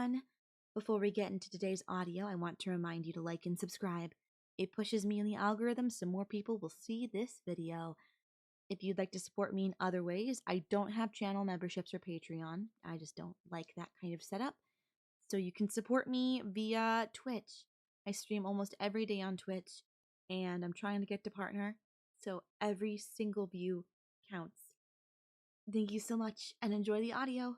everyone! Before we get into today's audio, I want to remind you to like and subscribe. It pushes me in the algorithm so more people will see this video. If you'd like to support me in other ways, I don't have channel memberships or Patreon. I just don't like that kind of setup. So you can support me via Twitch. I stream almost every day on Twitch, and I'm trying to get to partner, so every single view counts. Thank you so much, and enjoy the audio.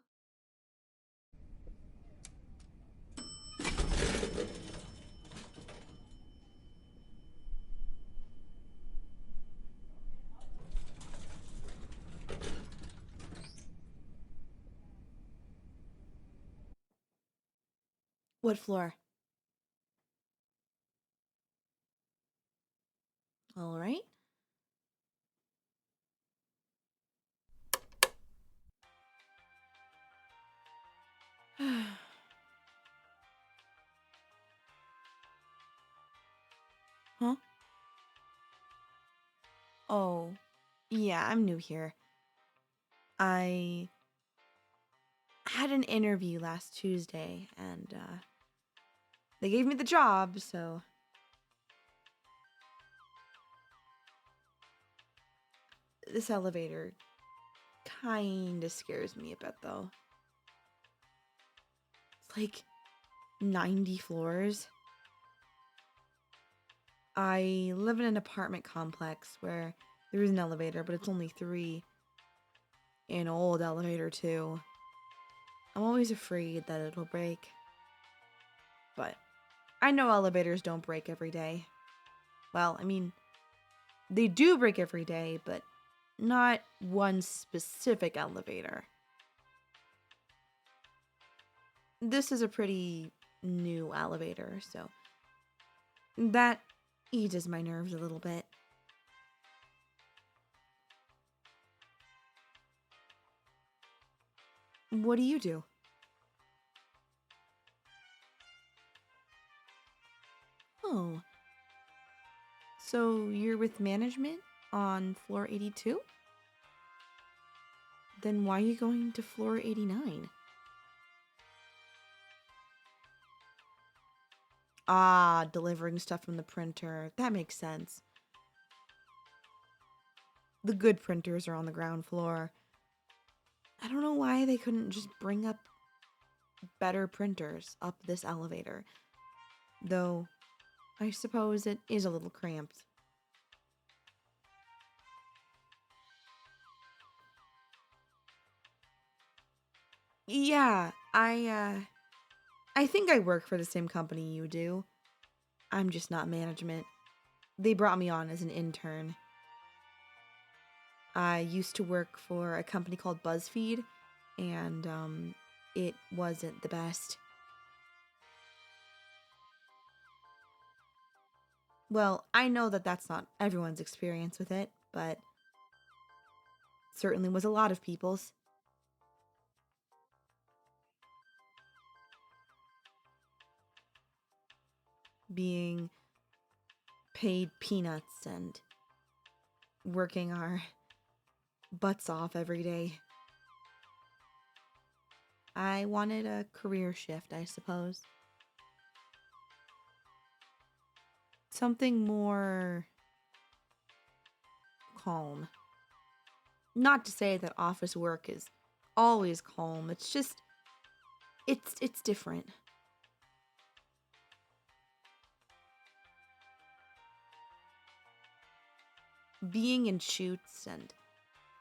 What floor? All right. Huh? Oh, yeah, I'm new here. I had an interview last Tuesday, and they gave me the job, so... This elevator kinda scares me a bit, though. It's like 90 floors. I live in an apartment complex where there is an elevator, but it's only 3. An old elevator, too. I'm always afraid that it'll break. But I know elevators don't break every day. Well, I mean, they do break every day, but not one specific elevator. This is a pretty new elevator, so that eases my nerves a little bit. What do you do? Oh, so you're with management on floor 82? Then why are you going to floor 89? Ah, delivering stuff from the printer. That makes sense. The good printers are on the ground floor. I don't know why they couldn't just bring up better printers up this elevator. Though, I suppose it is a little cramped. Yeah, I think I work for the same company you do. I'm just not management. They brought me on as an intern. I used to work for a company called BuzzFeed, and it wasn't the best. Well, I know that that's not everyone's experience with it, but it certainly was a lot of people's. Being paid peanuts and working our butts off every day. I wanted a career shift, I suppose. Something more calm. Not to say that office work is always calm. It's just it's different. Being in shoots and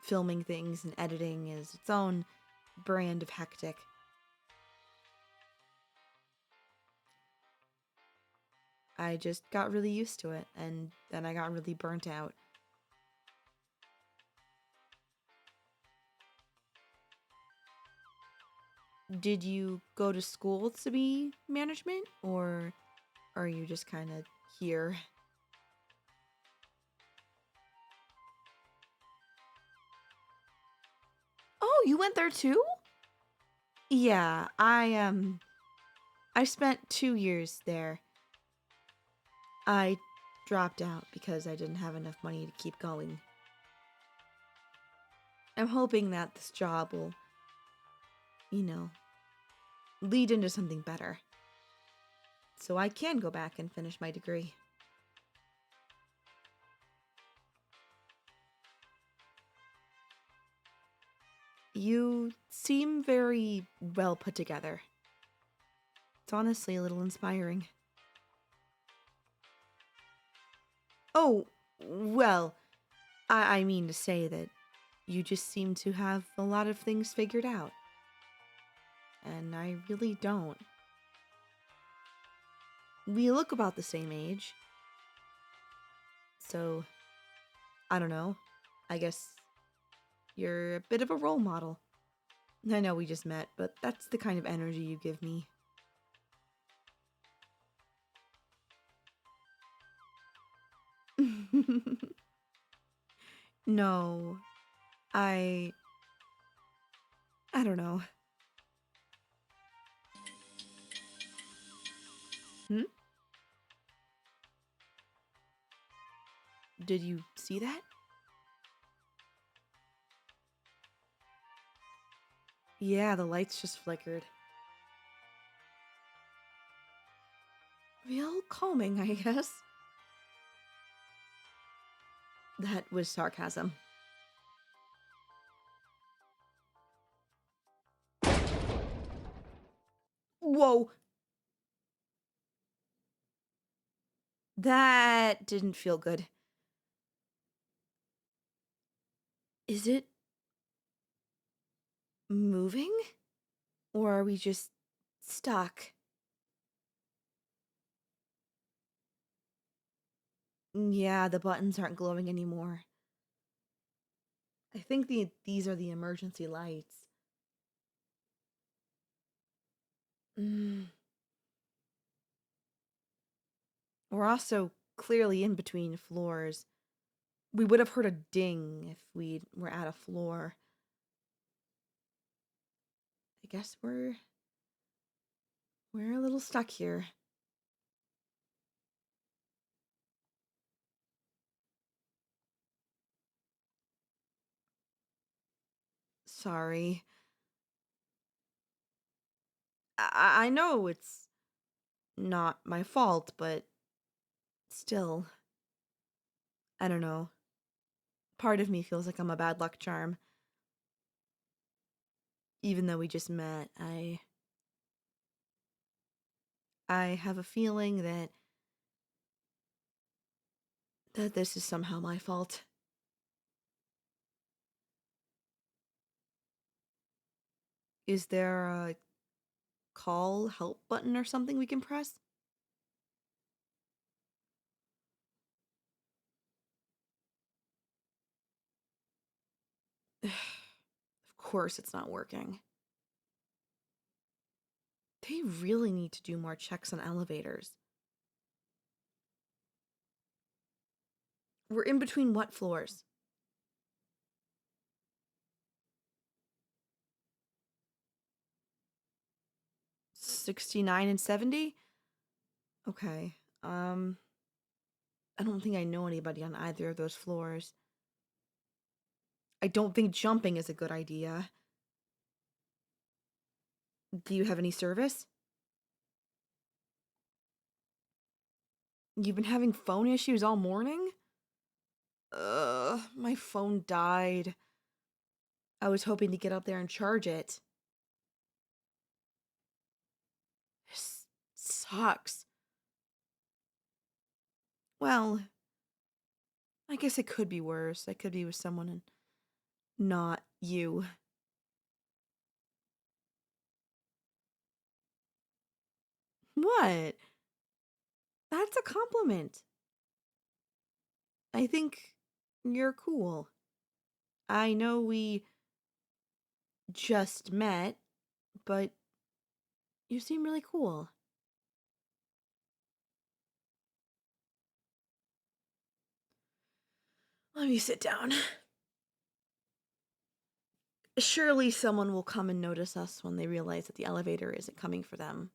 filming things and editing is its own brand of hectic. I just got really used to it, and then I got really burnt out. Did you go to school to be management, or are you just kind of here? Oh, you went there too? Yeah, I spent 2 years there. I dropped out because I didn't have enough money to keep going. I'm hoping that this job will, you know, lead into something better. So I can go back and finish my degree. You seem very well put together. It's honestly a little inspiring. Oh, well, I mean to say that you just seem to have a lot of things figured out. And I really don't. We look about the same age. So, I don't know. I guess you're a bit of a role model. I know we just met, but that's the kind of energy you give me. No, I don't know. Hmm? Did you see that? Yeah, the lights just flickered. Real calming, I guess. That was sarcasm. Whoa! That didn't feel good. Is it moving? Or are we just stuck? Yeah, the buttons aren't glowing anymore. I think these are the emergency lights. Mm. We're also clearly in between floors. We would have heard a ding if we were at a floor. I guess we're a little stuck here. Sorry. I know it's not my fault, but still, I don't know. Part of me feels like I'm a bad luck charm. Even though we just met, I have a feeling that this is somehow my fault. Is there a call help button or something we can press? Of course it's not working. They really need to do more checks on elevators. We're in between what floors? 69 and 70? Okay. I don't think I know anybody on either of those floors. I don't think jumping is a good idea. Do you have any service? You've been having phone issues all morning? My phone died. I was hoping to get up there and charge it. This sucks. Well, I guess it could be worse. I could be with someone and not you. What? That's a compliment. I think you're cool. I know we just met, but you seem really cool. Let me sit down. Surely someone will come and notice us when they realize that the elevator isn't coming for them.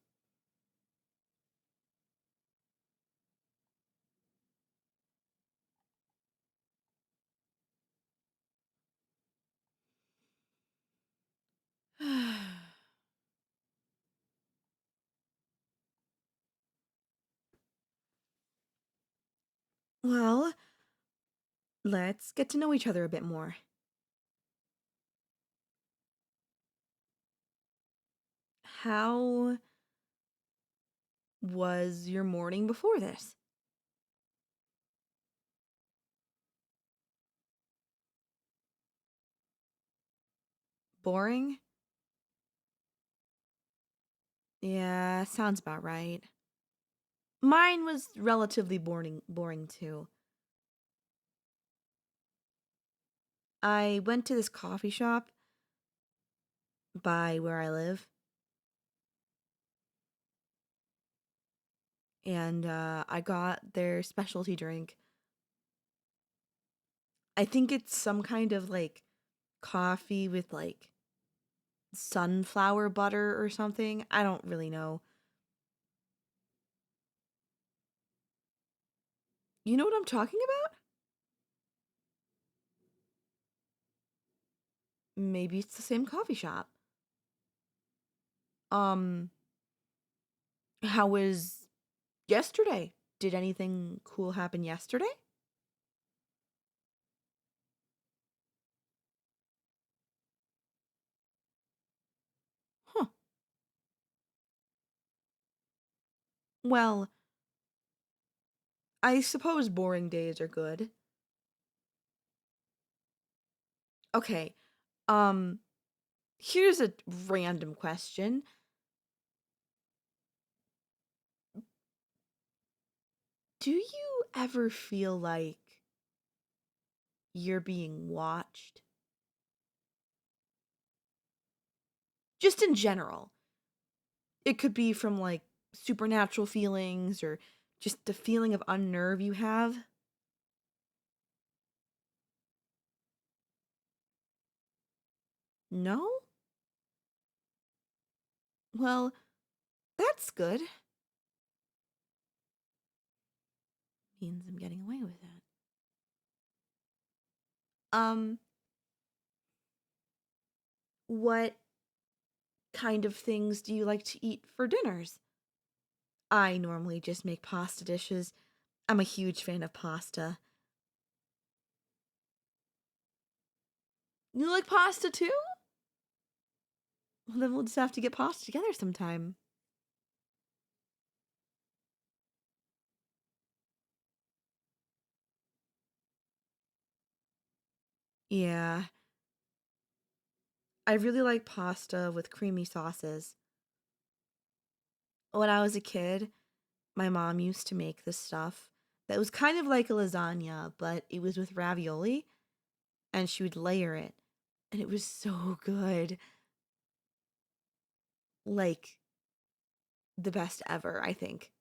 Well, let's get to know each other a bit more. How was your morning before this? Boring? Yeah, sounds about right. Mine was relatively boring too. I went to this coffee shop by where I live, and I got their specialty drink. I think it's some kind of like coffee with like sunflower butter or something. I don't really know. You know what I'm talking about? Maybe it's the same coffee shop. Um, how was yesterday? Did anything cool happen yesterday? Huh. Well, I suppose boring days are good. Okay. Um, here's a random question. Do you ever feel like you're being watched? Just in general. It could be from like supernatural feelings or just the feeling of unnerve you have. No? Well, that's good. Means I'm getting away with that. Um, what kind of things do you like to eat for dinners? I normally just make pasta dishes. I'm a huge fan of pasta. You like pasta too? Well, then we'll just have to get pasta together sometime. Yeah, I really like pasta with creamy sauces. When I was a kid, my mom used to make this stuff that was kind of like a lasagna, but it was with ravioli, and she would layer it, and it was so good. Like the best ever, I think.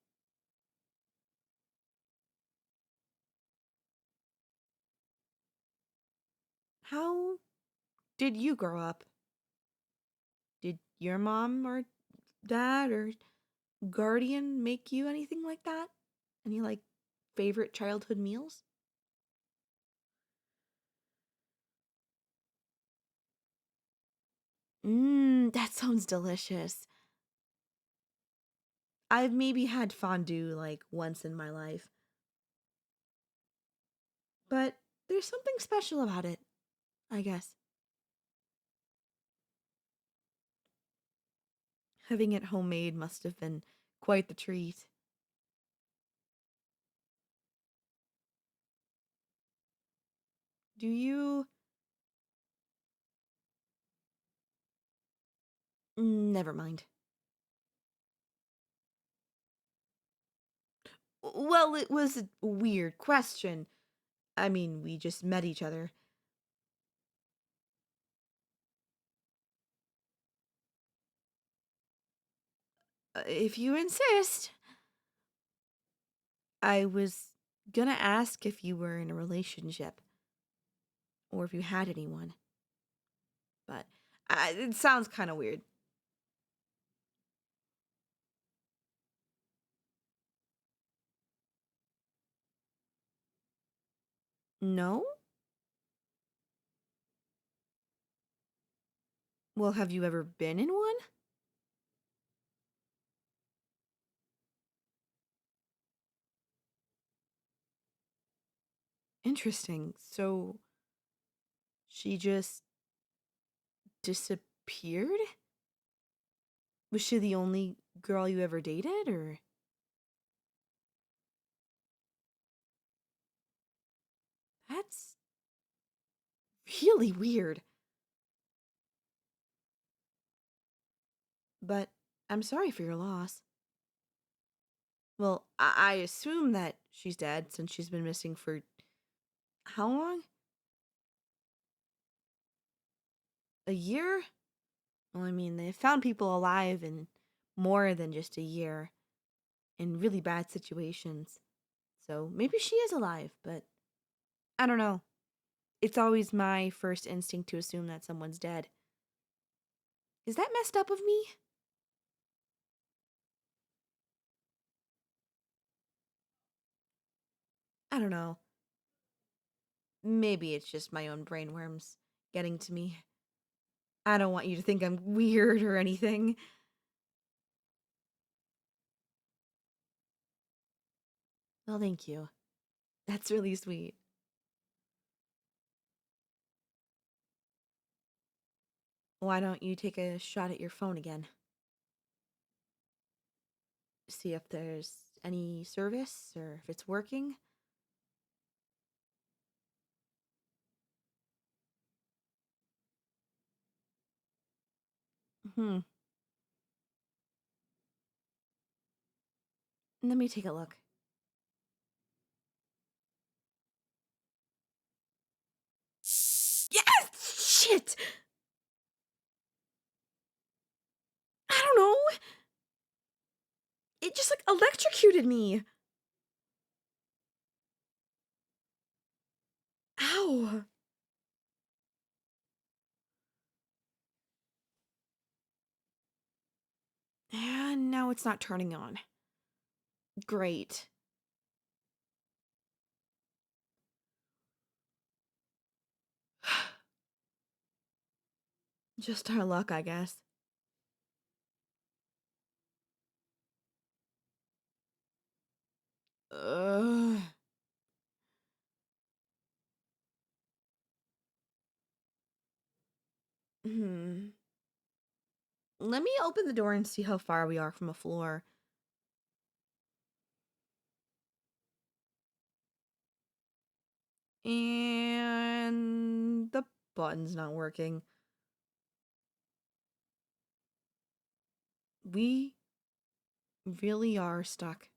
How did you grow up? Did your mom or dad or guardian make you anything like that? Any like favorite childhood meals? That sounds delicious. I've maybe had fondue like once in my life, but there's something special about it, I guess. Having it homemade must have been quite the treat. Do you? Never mind. Well, it was a weird question. I mean, we just met each other. If you insist. I was gonna ask if you were in a relationship or if you had anyone, but it sounds kind of weird. No? Well, have you ever been in one? Interesting. So she just disappeared? Was she the only girl you ever dated, or? That's really weird. But I'm sorry for your loss. Well, I assume that she's dead since she's been missing for how long? A year? Well, I mean, they found people alive in more than just a year in really bad situations. So maybe she is alive, but I don't know. It's always my first instinct to assume that someone's dead. Is that messed up of me? I don't know. Maybe it's just my own brainworms getting to me. I don't want you to think I'm weird or anything. Well, thank you. That's really sweet. Why don't you take a shot at your phone again? See if there's any service or if it's working? Hmm. Let me take a look. Yes! Shit! I don't know! It just like electrocuted me! Ow! And now it's not turning on. Great. Just our luck, I guess. Ugh. Hmm. Let me open the door and see how far we are from a floor. And the button's not working. We really are stuck.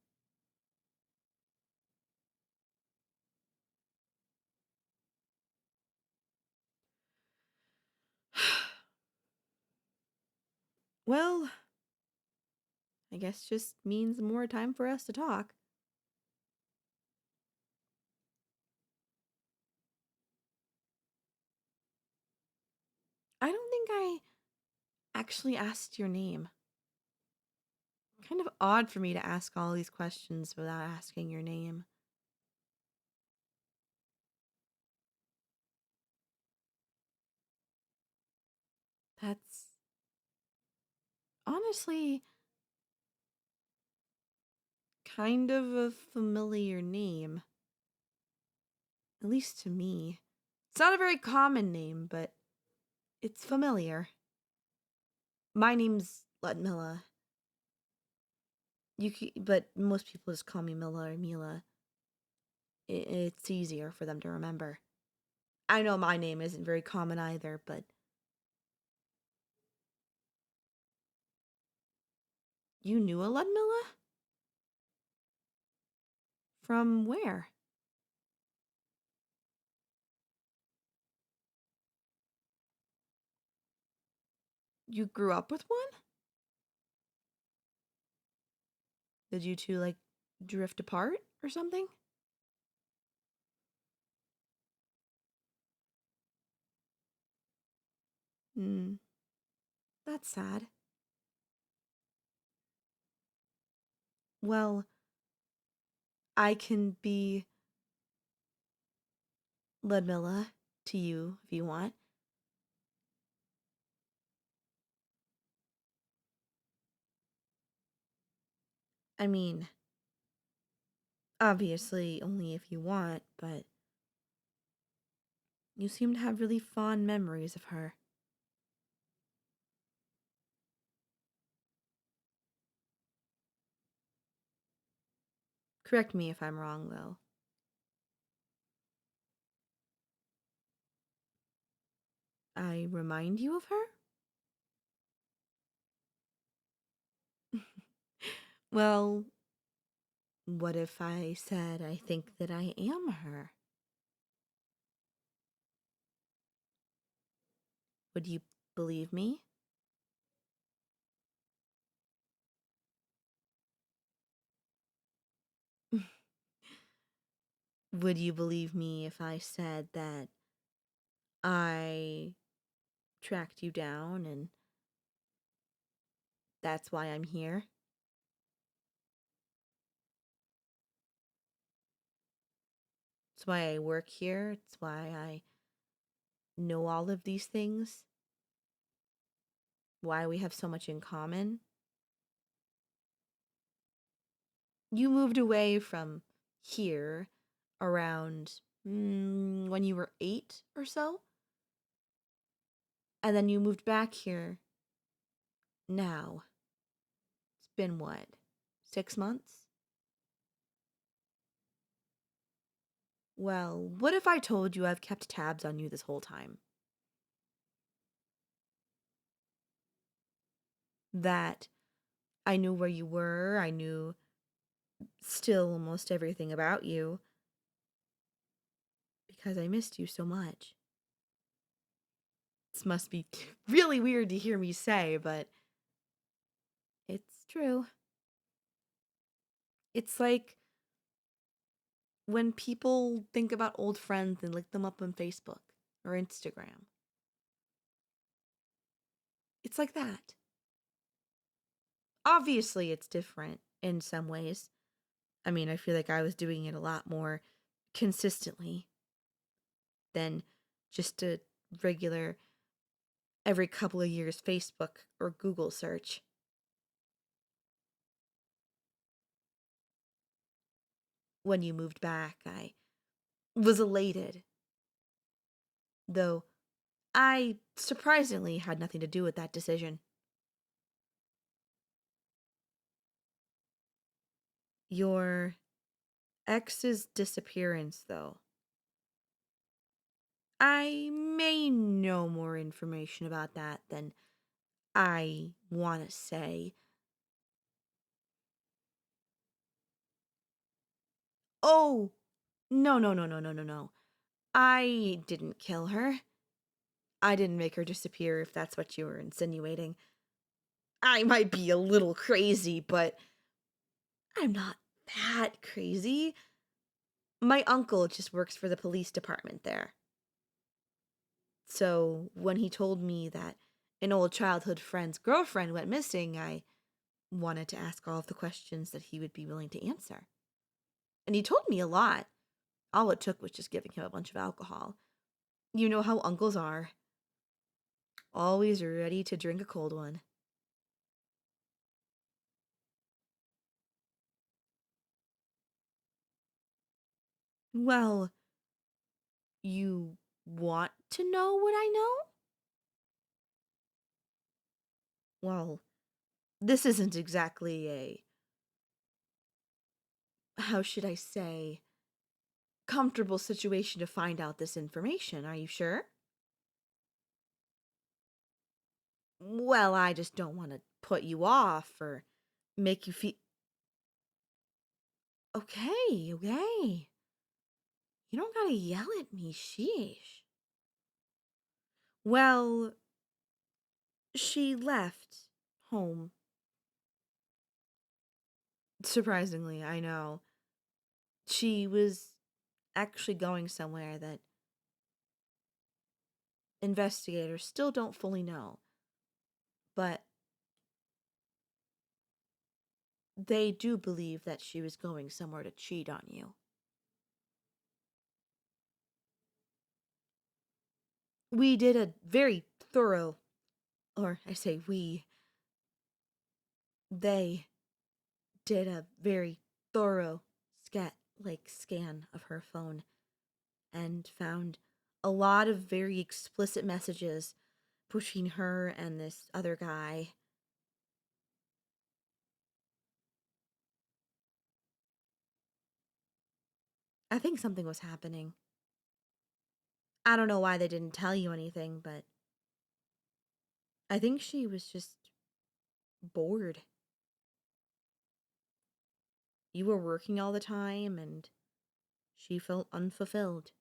Well, I guess just means more time for us to talk. I don't think I actually asked your name. Kind of odd for me to ask all these questions without asking your name. That's honestly kind of a familiar name. At least to me. It's not a very common name, but it's familiar. My name's Ludmila. But most people just call me Mila or Mila. It's easier for them to remember. I know my name isn't very common either, but you knew a Ludmilla? From where? You grew up with one? Did you two, like, drift apart or something? Hmm, that's sad. Well, I can be Ludmilla to you if you want. I mean, obviously only if you want, but You seem to have really fond memories of her. Correct me if I'm wrong, though. I remind you of her? Well, what if I said I think that I am her? Would you believe me? Would you believe me if I said that I tracked you down and that's why I'm here? It's why I work here. It's why I know all of these things. Why we have so much in common. You moved away from here around when you were 8 or so. And then you moved back here now. It's been what? 6 months? Well, what if I told you I've kept tabs on you this whole time? That I knew where you were, I knew still almost everything about you because I missed you so much. This must be really weird to hear me say, but it's true. It's like when people think about old friends and look them up on Facebook or Instagram. It's like that. Obviously, it's different in some ways. I mean, I feel like I was doing it a lot more consistently than just a regular every couple of years Facebook or Google search. When you moved back, I was elated, though I surprisingly had nothing to do with that decision. Your ex's disappearance, though. I may know more information about that than I want to say. Oh, no, no, no, no, no, no, no. I didn't kill her. I didn't make her disappear, if that's what you were insinuating. I might be a little crazy, but I'm not that crazy. My uncle just works for the police department there. So when he told me that an old childhood friend's girlfriend went missing, I wanted to ask all of the questions that he would be willing to answer. And he told me a lot. All it took was just giving him a bunch of alcohol. You know how uncles are. Always ready to drink a cold one. Well, you want to know what I know? Well, this isn't exactly a, how should I say, comfortable situation to find out this information. Are you sure? Well, I just don't want to put you off or make you feel. Okay, okay. You don't gotta yell at me, sheesh. Well, she left home. Surprisingly, I know. She was actually going somewhere that investigators still don't fully know. But they do believe that she was going somewhere to cheat on you. We did a very thorough, or I say they did a very thorough scan of her phone and found a lot of very explicit messages pushing her and this other guy. I think something was happening. I don't know why they didn't tell you anything, but I think she was just bored. You were working all the time and she felt unfulfilled.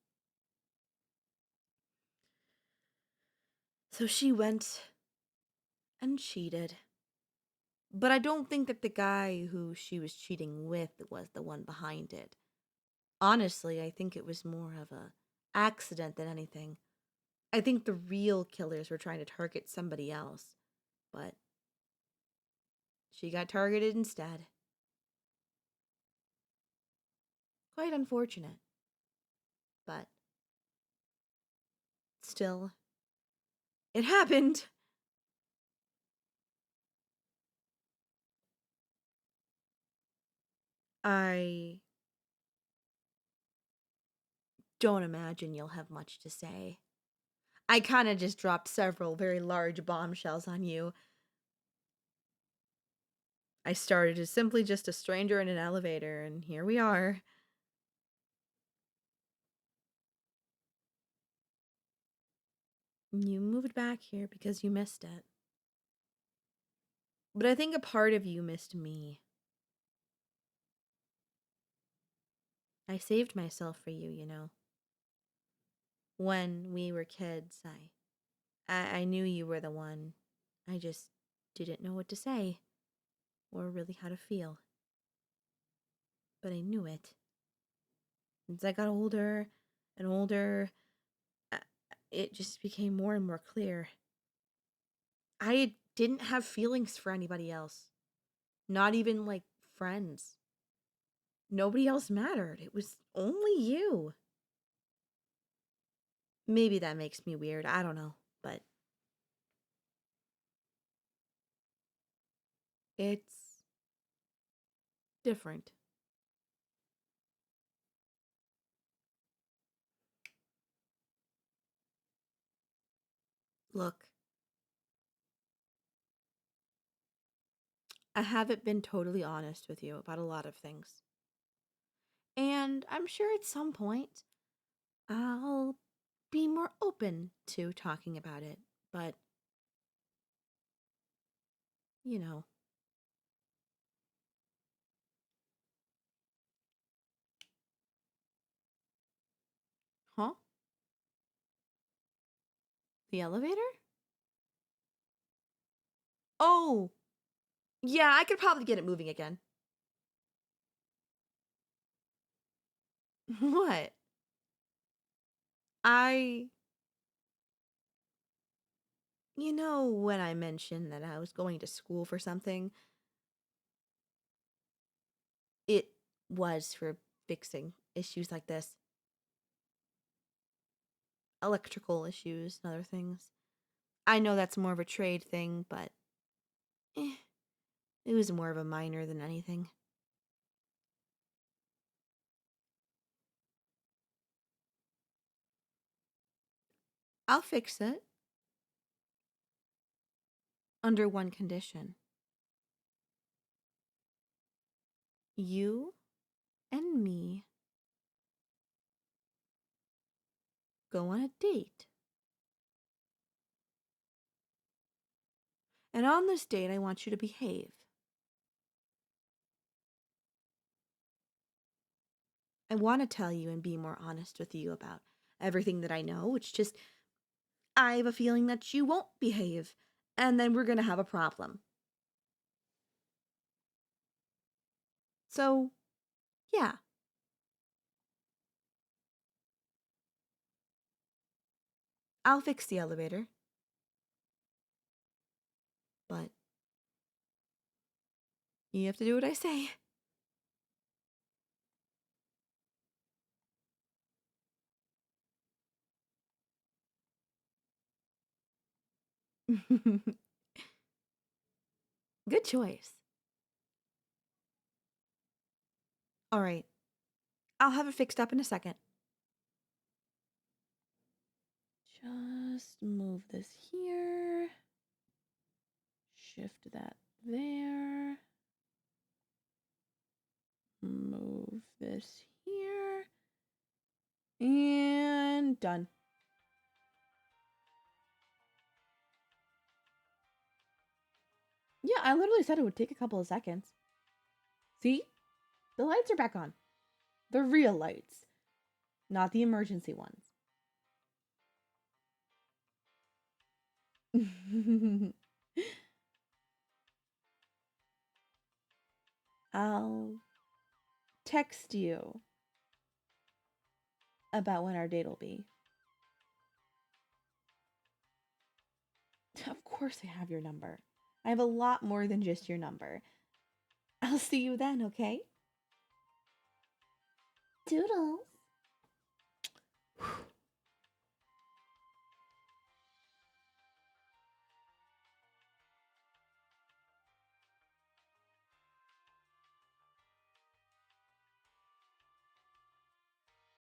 So she went and cheated. But I don't think that the guy who she was cheating with was the one behind it. Honestly, I think it was more of a accident than anything. I think the real killers were trying to target somebody else, but she got targeted instead. Quite unfortunate, but still, it happened. I don't imagine you'll have much to say. I kind of just dropped several very large bombshells on you. I started as simply just a stranger in an elevator, and here we are. You moved back here because you missed it. But I think a part of you missed me. I saved myself for you, you know. When we were kids, I knew you were the one. I just didn't know what to say or really how to feel. But I knew it. As I got older and older, uh, it just became more and more clear. I didn't have feelings for anybody else. Not even like friends. Nobody else mattered. It was only you. Maybe that makes me weird. I don't know. But it's different. Look, I haven't been totally honest with you about a lot of things. And I'm sure at some point I'll be more open to talking about it. But, you know. Huh? The elevator? Oh, yeah, I could probably get it moving again. What? I. You know, when I mentioned that I was going to school for something, it was for fixing issues like this, electrical issues and other things. I know that's more of a trade thing, but it was more of a minor than anything. I'll fix it under one condition. You and me go on a date. And on this date, I want you to behave. I want to tell you and be more honest with you about everything that I know. It's just, I have a feeling that you won't behave, and then we're going to have a problem. So, yeah. I'll fix the elevator. But you have to do what I say. Good choice. All right. I'll have it fixed up in a second. just move this here. Shift that there. Move this here. And done. Yeah, I literally said it would take a couple of seconds. See? The lights are back on. The real lights, not the emergency ones. I'll text you about when our date will be. Of course I have your number. I have a lot more than just your number. I'll see you then, okay? Doodles.